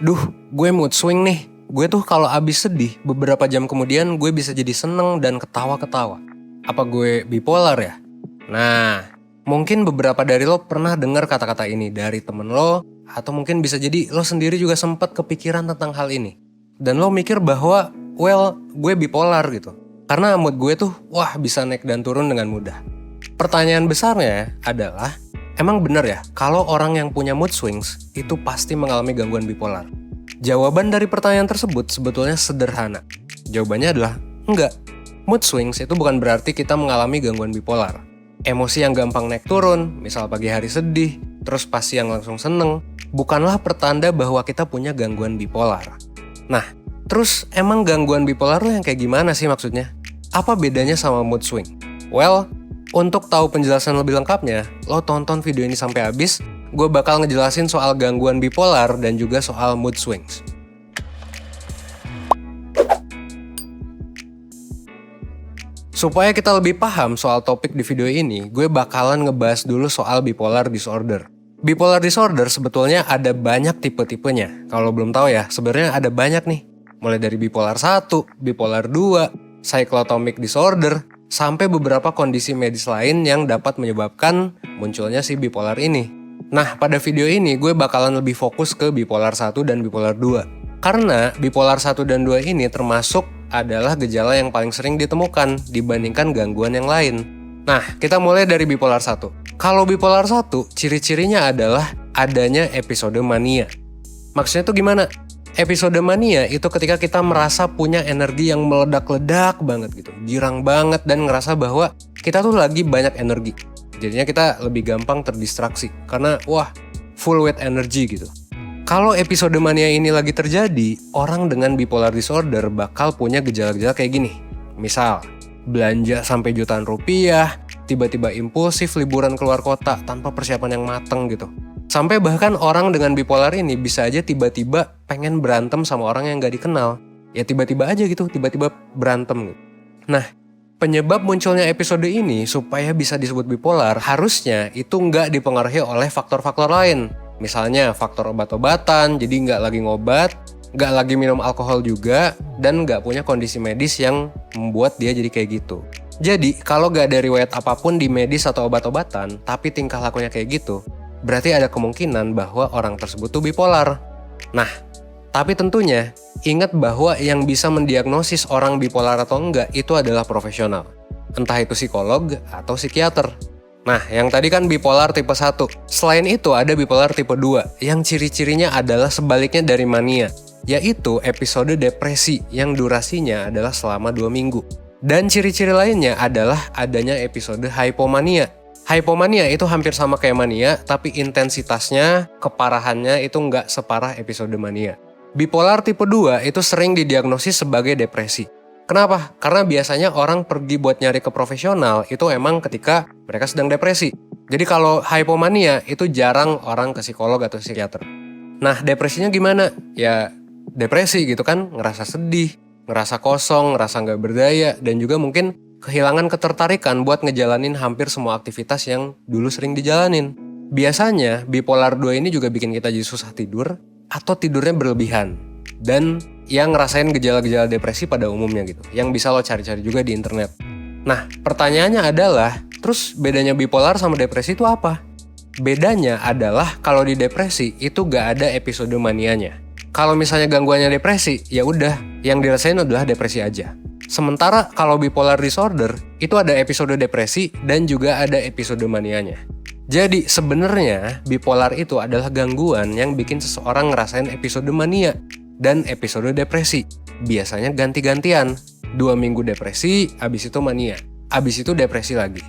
duh gue mood swing nih. Gue tuh kalau abis sedih, beberapa jam kemudian gue bisa jadi seneng dan ketawa-ketawa. Apa gue bipolar ya? Nah, mungkin beberapa dari lo pernah dengar kata-kata ini dari temen lo, atau mungkin bisa jadi lo sendiri juga sempat kepikiran tentang hal ini. Dan lo mikir bahwa, gue bipolar gitu. Karena mood gue tuh, bisa naik dan turun dengan mudah. Pertanyaan besarnya adalah, emang bener ya kalau orang yang punya mood swings itu pasti mengalami gangguan bipolar? Jawaban dari pertanyaan tersebut sebetulnya sederhana. Jawabannya adalah, enggak. Mood swings itu bukan berarti kita mengalami gangguan bipolar. Emosi yang gampang naik turun, misal pagi hari sedih, terus pas siang langsung seneng, bukanlah pertanda bahwa kita punya gangguan bipolar. Nah, terus emang gangguan bipolar lo yang kayak gimana sih maksudnya? Apa bedanya sama mood swing? Untuk tahu penjelasan lebih lengkapnya, lo tonton video ini sampai habis. Gue bakal ngejelasin soal gangguan bipolar dan juga soal mood swings. Supaya kita lebih paham soal topik di video ini, gue bakalan ngebahas dulu soal bipolar disorder. Bipolar disorder sebetulnya ada banyak tipe-tipenya. Kalau belum tahu ya, sebenarnya ada banyak nih. Mulai dari bipolar 1, bipolar 2, cyclotomic disorder, sampai beberapa kondisi medis lain yang dapat menyebabkan munculnya si bipolar ini. Nah, pada video ini gue bakalan lebih fokus ke bipolar 1 dan bipolar 2. Karena bipolar 1 dan 2 ini termasuk adalah gejala yang paling sering ditemukan dibandingkan gangguan yang lain. Nah, kita mulai dari bipolar 1. Kalau bipolar 1, ciri-cirinya adalah adanya episode mania. Maksudnya tuh gimana? Episode mania itu ketika kita merasa punya energi yang meledak-ledak banget gitu. Girang banget dan ngerasa bahwa kita tuh lagi banyak energi. Jadinya kita lebih gampang terdistraksi karena full with energy gitu. Kalau episode mania ini lagi terjadi, orang dengan bipolar disorder bakal punya gejala-gejala kayak gini. Misal, belanja sampai jutaan rupiah, tiba-tiba impulsif liburan keluar kota tanpa persiapan yang mateng gitu. Sampai bahkan orang dengan bipolar ini bisa aja tiba-tiba pengen berantem sama orang yang gak dikenal. Ya tiba-tiba aja gitu, tiba-tiba berantem gitu. Nah, penyebab munculnya episode ini supaya bisa disebut bipolar harusnya itu nggak dipengaruhi oleh faktor-faktor lain. Misalnya faktor obat-obatan, jadi nggak lagi ngobat, nggak lagi minum alkohol juga, dan nggak punya kondisi medis yang membuat dia jadi kayak gitu. Jadi kalau nggak ada riwayat apapun di medis atau obat-obatan, tapi tingkah lakunya kayak gitu, berarti ada kemungkinan bahwa orang tersebut tuh bipolar. Nah, tapi tentunya ingat bahwa yang bisa mendiagnosis orang bipolar atau enggak itu adalah profesional. Entah itu psikolog atau psikiater. Nah, yang tadi kan bipolar tipe 1. Selain itu ada bipolar tipe 2 yang ciri-cirinya adalah sebaliknya dari mania, yaitu episode depresi yang durasinya adalah selama 2 minggu. Dan ciri-ciri lainnya adalah adanya episode hypomania. Hypomania itu hampir sama kayak mania, tapi intensitasnya, keparahannya itu nggak separah episode mania. Bipolar tipe 2 itu sering didiagnosis sebagai depresi. Kenapa? Karena biasanya orang pergi buat nyari ke profesional itu emang ketika mereka sedang depresi. Jadi kalau hypomania itu jarang orang ke psikolog atau psikiater. Nah, depresinya gimana? Ya depresi gitu kan, ngerasa sedih, ngerasa kosong, ngerasa nggak berdaya, dan juga mungkin kehilangan ketertarikan buat ngejalanin hampir semua aktivitas yang dulu sering dijalanin. Biasanya bipolar 2 ini juga bikin kita jadi susah tidur atau tidurnya berlebihan. Dan yang ngerasain gejala-gejala depresi pada umumnya gitu, yang bisa lo cari-cari juga di internet. Nah, pertanyaannya adalah, terus bedanya bipolar sama depresi itu apa? Bedanya adalah kalau di depresi itu gak ada episode manianya. Kalau misalnya gangguannya depresi, ya udah, yang dirasain adalah depresi aja. Sementara kalau bipolar disorder, itu ada episode depresi dan juga ada episode manianya. Jadi sebenarnya bipolar itu adalah gangguan yang bikin seseorang ngerasain episode mania dan episode depresi. Biasanya ganti-gantian. 2 minggu depresi, abis itu mania. Abis itu depresi lagi.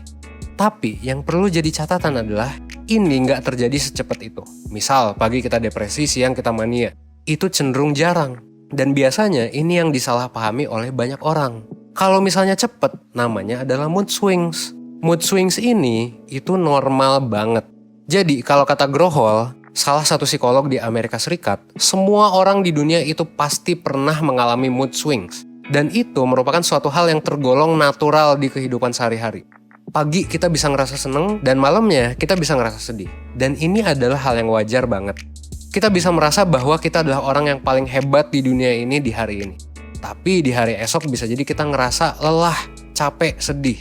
Tapi yang perlu jadi catatan adalah ini nggak terjadi secepat itu. Misal pagi kita depresi, siang kita mania. Itu cenderung jarang. Dan biasanya ini yang disalahpahami oleh banyak orang. Kalau misalnya cepet, namanya adalah mood swings. Mood swings ini itu normal banget. Jadi kalau kata Grohol, salah satu psikolog di Amerika Serikat, semua orang di dunia itu pasti pernah mengalami mood swings. Dan itu merupakan suatu hal yang tergolong natural di kehidupan sehari-hari. Pagi kita bisa ngerasa seneng dan malamnya kita bisa ngerasa sedih. Dan ini adalah hal yang wajar banget. kita bisa merasa bahwa kita adalah orang yang paling hebat di dunia ini di hari ini. Tapi di hari esok bisa jadi kita ngerasa lelah, capek, sedih.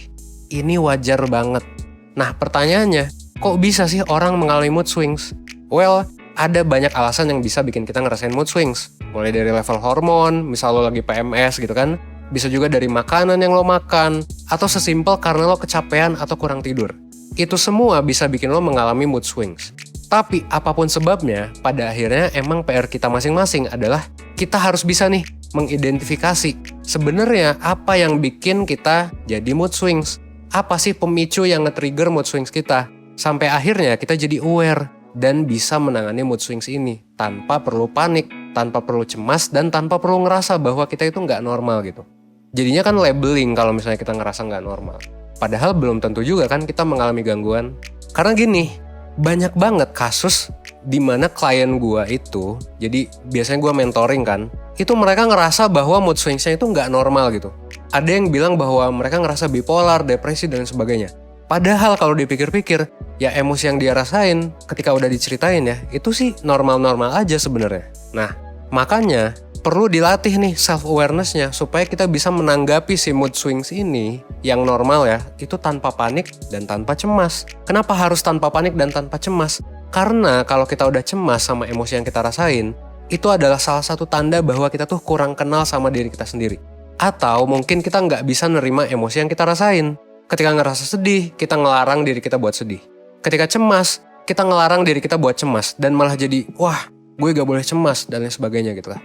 Ini wajar banget. Nah pertanyaannya, kok bisa sih orang mengalami mood swings? Well, ada banyak alasan yang bisa bikin kita ngerasain mood swings. Mulai dari level hormon, misal lo lagi PMS gitu kan. Bisa juga dari makanan yang lo makan, atau sesimpel karena lo kecapean atau kurang tidur. Itu semua bisa bikin lo mengalami mood swings. Tapi apapun sebabnya, pada akhirnya emang PR kita masing-masing adalah kita harus bisa nih mengidentifikasi sebenarnya apa yang bikin kita jadi mood swings. Apa sih pemicu yang nge-trigger mood swings kita? Sampai akhirnya kita jadi aware dan bisa menangani mood swings ini tanpa perlu panik, tanpa perlu cemas, dan tanpa perlu ngerasa bahwa kita itu nggak normal gitu. Jadinya kan labeling kalau misalnya kita ngerasa nggak normal. Padahal belum tentu juga kan kita mengalami gangguan. Karena gini, banyak banget kasus di mana klien gue itu, jadi biasanya gue mentoring kan, itu mereka ngerasa bahwa mood swingsnya itu nggak normal gitu. Ada yang bilang bahwa mereka ngerasa bipolar, depresi, dan sebagainya. Padahal kalau dipikir-pikir, ya emosi yang dia rasain ketika udah diceritain ya, itu sih normal-normal aja sebenarnya. Nah, makanya perlu dilatih nih self-awareness-nya supaya kita bisa menanggapi si mood swings ini yang normal ya, itu tanpa panik dan tanpa cemas. Kenapa harus tanpa panik dan tanpa cemas? Karena kalau kita udah cemas sama emosi yang kita rasain, itu adalah salah satu tanda bahwa kita tuh kurang kenal sama diri kita sendiri. Atau mungkin kita nggak bisa nerima emosi yang kita rasain. Ketika ngerasa sedih, kita ngelarang diri kita buat sedih. Ketika cemas, kita ngelarang diri kita buat cemas. Dan malah jadi, wah gue gak boleh cemas dan lain sebagainya gitu lah.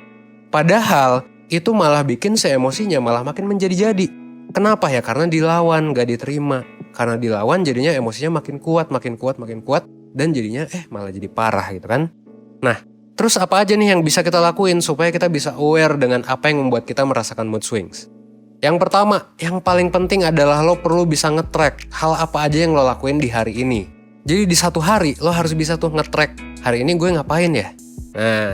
Padahal itu malah bikin si emosinya malah makin menjadi-jadi. Kenapa ya? Karena dilawan, gak diterima. Karena dilawan jadinya emosinya makin kuat. Dan jadinya malah jadi parah gitu kan. Nah, terus apa aja nih yang bisa kita lakuin supaya kita bisa aware dengan apa yang membuat kita merasakan mood swings? Yang pertama, yang paling penting adalah lo perlu bisa nge-track hal apa aja yang lo lakuin di hari ini. Jadi di satu hari lo harus bisa tuh nge-track, hari ini gue ngapain ya? Nah,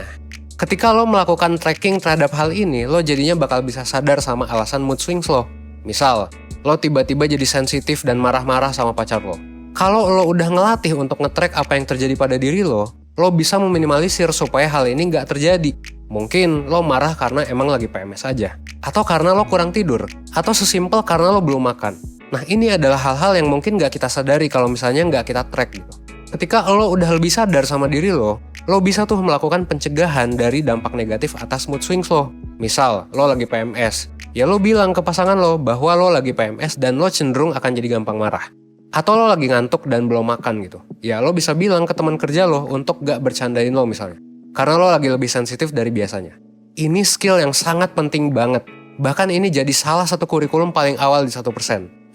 ketika lo melakukan tracking terhadap hal ini, lo jadinya bakal bisa sadar sama alasan mood swings lo. Misal, lo tiba-tiba jadi sensitif dan marah-marah sama pacar lo. Kalau lo udah ngelatih untuk nge-track apa yang terjadi pada diri lo bisa meminimalisir supaya hal ini nggak terjadi. Mungkin lo marah karena emang lagi PMS aja. Atau karena lo kurang tidur. Atau sesimpel karena lo belum makan. Nah ini adalah hal-hal yang mungkin nggak kita sadari kalau misalnya nggak kita track gitu. Ketika lo udah lebih sadar sama diri lo bisa tuh melakukan pencegahan dari dampak negatif atas mood swings lo. Misal, lo lagi PMS. Ya lo bilang ke pasangan lo bahwa lo lagi PMS dan lo cenderung akan jadi gampang marah. Atau lo lagi ngantuk dan belum makan gitu. Ya lo bisa bilang ke teman kerja lo untuk gak bercandain lo misalnya. Karena lo lagi lebih sensitif dari biasanya. Ini skill yang sangat penting banget. Bahkan ini jadi salah satu kurikulum paling awal di 1%.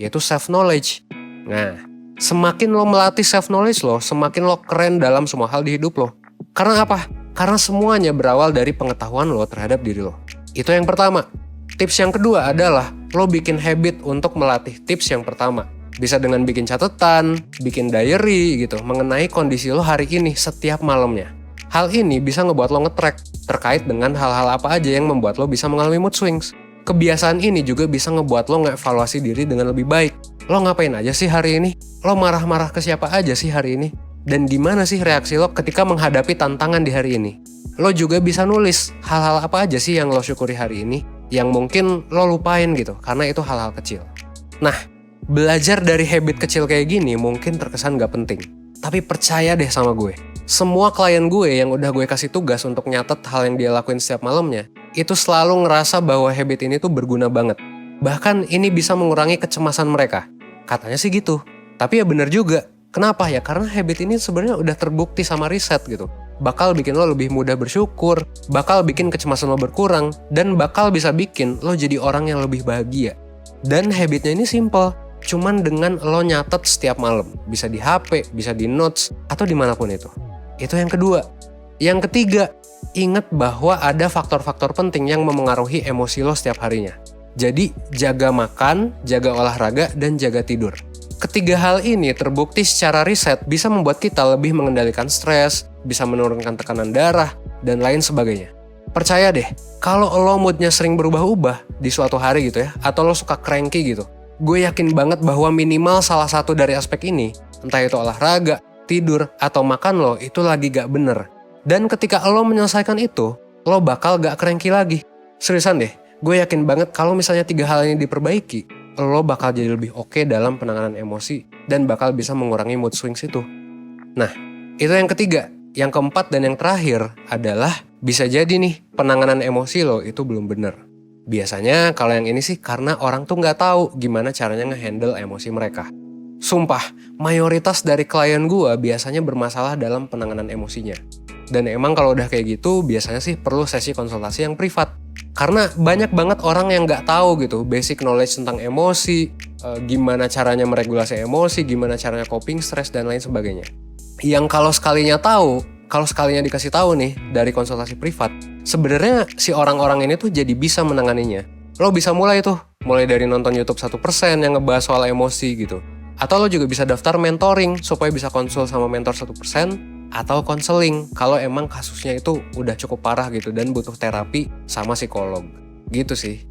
Yaitu self-knowledge. Nah, semakin lo melatih self-knowledge lo, semakin lo keren dalam semua hal di hidup lo. Karena apa? Karena semuanya berawal dari pengetahuan lo terhadap diri lo. Itu yang pertama. Tips yang kedua adalah lo bikin habit untuk melatih tips yang pertama. Bisa dengan bikin catatan, bikin diary gitu, mengenai kondisi lo hari ini setiap malamnya. Hal ini bisa ngebuat lo nge-track terkait dengan hal-hal apa aja yang membuat lo bisa mengalami mood swings. Kebiasaan ini juga bisa ngebuat lo nge-evaluasi diri dengan lebih baik. Lo ngapain aja sih hari ini? Lo marah-marah ke siapa aja sih hari ini? Dan gimana sih reaksi lo ketika menghadapi tantangan di hari ini? Lo juga bisa nulis hal-hal apa aja sih yang lo syukuri hari ini, yang mungkin lo lupain gitu, karena itu hal-hal kecil. Nah, belajar dari habit kecil kayak gini mungkin terkesan gak penting. Tapi percaya deh sama gue. Semua klien gue yang udah gue kasih tugas untuk nyatet hal yang dia lakuin setiap malamnya, itu selalu ngerasa bahwa habit ini tuh berguna banget. Bahkan ini bisa mengurangi kecemasan mereka. Katanya sih gitu. Tapi ya bener juga. Kenapa ya? Karena habit ini sebenarnya udah terbukti sama riset gitu. Bakal bikin lo lebih mudah bersyukur, bakal bikin kecemasan lo berkurang, dan bakal bisa bikin lo jadi orang yang lebih bahagia. Dan habitnya ini simple. Cuman dengan lo nyatet setiap malam. Bisa di HP, bisa di notes, atau dimanapun itu. Itu yang kedua. Yang ketiga, ingat bahwa ada faktor-faktor penting yang memengaruhi emosi lo setiap harinya. Jadi, jaga makan, jaga olahraga, dan jaga tidur. Ketiga hal ini terbukti secara riset bisa membuat kita lebih mengendalikan stres, bisa menurunkan tekanan darah, dan lain sebagainya. Percaya deh, kalau lo moodnya sering berubah-ubah di suatu hari gitu ya, atau lo suka cranky gitu, gue yakin banget bahwa minimal salah satu dari aspek ini, entah itu olahraga, tidur, atau makan lo, itu lagi gak bener. Dan ketika lo menyelesaikan itu, lo bakal gak cranky lagi. Seriusan deh, gue yakin banget kalau misalnya 3 hal ini diperbaiki, lo bakal jadi lebih oke dalam penanganan emosi dan bakal bisa mengurangi mood swings itu. Nah, itu yang ketiga. Yang keempat dan yang terakhir adalah bisa jadi nih penanganan emosi lo itu belum bener. Biasanya kalau yang ini sih karena orang tuh gak tahu gimana caranya ngehandle emosi mereka. Sumpah, mayoritas dari klien gue biasanya bermasalah dalam penanganan emosinya. Dan emang kalau udah kayak gitu biasanya sih perlu sesi konsultasi yang privat. Karena banyak banget orang yang gak tahu gitu basic knowledge tentang emosi, gimana caranya meregulasi emosi, gimana caranya coping stress dan lain sebagainya. Yang kalau sekalinya dikasih tahu nih dari konsultasi privat, sebenarnya si orang-orang ini tuh jadi bisa menanganinya. Lo bisa mulai dari nonton YouTube 1% yang ngebahas soal emosi gitu. Atau lo juga bisa daftar mentoring supaya bisa konsul sama mentor 1%, atau konseling kalau emang kasusnya itu udah cukup parah gitu dan butuh terapi sama psikolog. Gitu sih.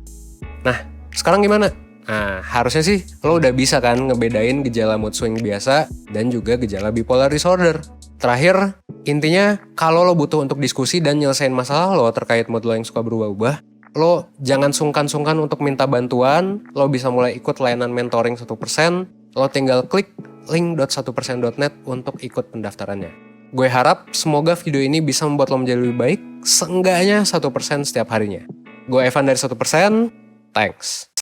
Nah, sekarang gimana? Nah, harusnya sih lo udah bisa kan ngebedain gejala mood swing biasa dan juga gejala bipolar disorder. Terakhir, intinya kalau lo butuh untuk diskusi dan nyelesain masalah lo terkait mood lo yang suka berubah-ubah, lo jangan sungkan-sungkan untuk minta bantuan. Lo bisa mulai ikut layanan mentoring 1%. Lo tinggal klik link.1%.net untuk ikut pendaftarannya. Gue harap semoga video ini bisa membuat lo menjadi lebih baik, seenggaknya 1% setiap harinya. Gue Evan dari 1%, thanks.